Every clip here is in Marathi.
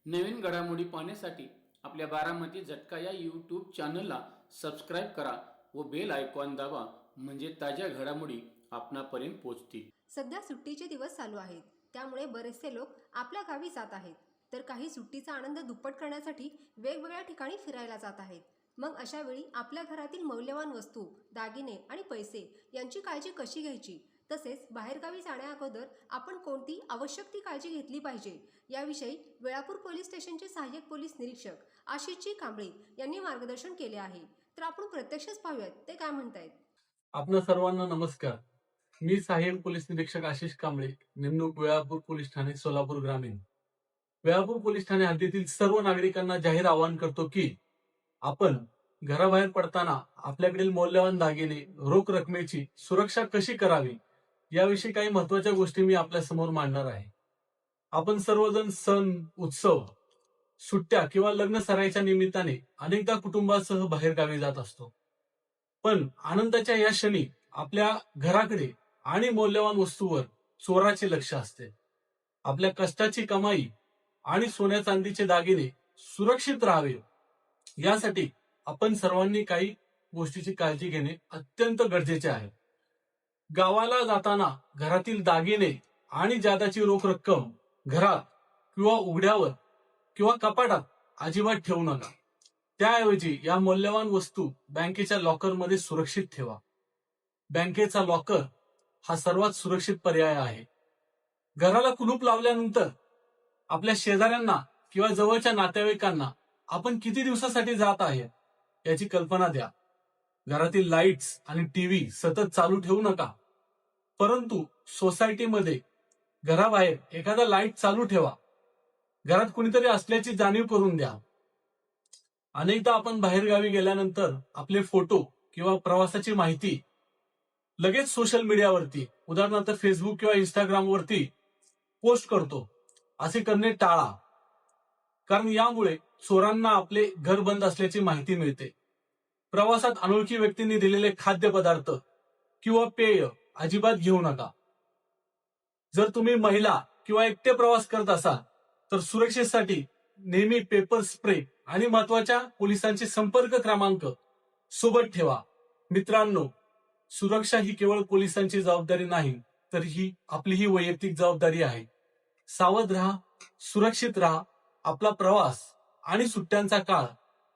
नवीन घडामोडी पाहण्यासाठी आपल्या बारामती झटका या यूट्यूब चॅनलला सबस्क्राईब करा व बेल आयकॉन दाबा, म्हणजे ताज्या घडामोडी आपणापर्यंत पोहोचतील। सध्या सुट्टीचे दिवस चालू आहेत, त्यामुळे बरेचसे लोक आपल्या गावी जात आहेत, तर काही सुट्टीचा आनंद दुप्पट करण्यासाठी वेगवेगळ्या ठिकाणी फिरायला जात आहेत। मग अशा वेळी आपल्या घरातील मौल्यवान वस्तू, दागिने आणि पैसे यांची काळजी कशी घ्यायची, तसेच बाहेरगावी जाण्याअगोदर आपण कोणती आवश्यक ती काळजी घेतली पाहिजे, याविषयी वेळापूर पोलीस स्टेशनचे सहाय्यक पोलीस निरीक्षक आशिषजी कांबळे यांनी मार्गदर्शन केले आहे। तर आपण प्रत्यक्षच पाहूयात ते काय म्हणतायत। आपणा सर्वांना नमस्कार। मी सहाय्यक पोलीस निरीक्षक आशिष कांबळे, नेमणूक वेळापूर पोलीस ठाणे, सोलापूर ग्रामीण। वेळापूर पोलीस ठाणे हद्दीतील सर्व नागरिकांना जाहीर आवाहन करतो की आपण घराबाहेर पडताना आपल्याकडील मौल्यवान दागिने, रोख रकमेची सुरक्षा कशी करावी याविषयी काही महत्त्वाच्या गोष्टी मी आपल्या समोर मांडणार आहे। आपण सर्वजण सण, उत्सव, सुट्ट्या किंवा लग्न सराईच्या निमित्ताने अनेकदा कुटुंबासह बाहेर गावी जात असतो, पण आनंदाच्या या क्षणी आपल्या घराकडे आणि मौल्यवान वस्तूवर चोराचे लक्ष असते। आपल्या कष्टाची कमाई आणि सोन्या चांदीचे दागिने सुरक्षित राहावे यासाठी आपण सर्वांनी काही गोष्टीची काळजी घेणे अत्यंत गरजेचे आहे। गावाला जाताना घरातील दागिने आणि जादाची रोख रक्कम घरात किंवा उघड्यावर किंवा कपाटात अजिबात ठेवू नका। त्याऐवजी या मौल्यवान वस्तू बँकेच्या लॉकरमध्ये सुरक्षित ठेवा। बँकेचा लॉकर हा सर्वात सुरक्षित पर्याय आहे। घराला कुलूप लावल्यानंतर आपल्या शेजाऱ्यांना किंवा जवळच्या नातेवाईकांना आपण किती दिवसासाठी जात आहे याची कल्पना द्या। घरातील लाईट्स आणि टीव्ही सतत चालू ठेवू नका, परंतु सोसायटीमध्ये घराबाहेर एखादा लाईट चालू ठेवा। घरात कुणीतरी असल्याची जाणीव करून द्या। अनेकदा आपण बाहेरगावी गेल्यानंतर आपले फोटो किंवा प्रवासाची माहिती लगेच सोशल मीडियावरती, उदाहरणार्थ फेसबुक किंवा इंस्टाग्राम वरती पोस्ट करतो। असे करणे टाळा, कारण यामुळे चोरांना आपले घर बंद असल्याची माहिती मिळते। प्रवासात अनोळखी व्यक्तींनी दिलेले खाद्यपदार्थ किंवा पेय अजिबात घेऊ नका। जर तुम्ही महिला किंवा एकटे प्रवास करत असाल तर सुरक्षेसाठी नेहमी पेपर स्प्रे आणि महत्वाच्या पोलिसांचे संपर्क क्रमांक सोबत ठेवा। मित्रांनो, सुरक्षा ही केवळ पोलिसांची जबाबदारी नाही, तर ही आपलीही वैयक्तिक जबाबदारी आहे। सावध राहा, सुरक्षित राहा। आपला प्रवास आणि सुट्ट्यांचा काळ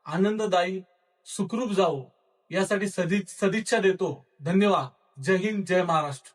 आनंददायी, सुखरूप जावो यासाठी सदिच्छा देतो। धन्यवाद। जय हिंद, जय महाराष्ट्र।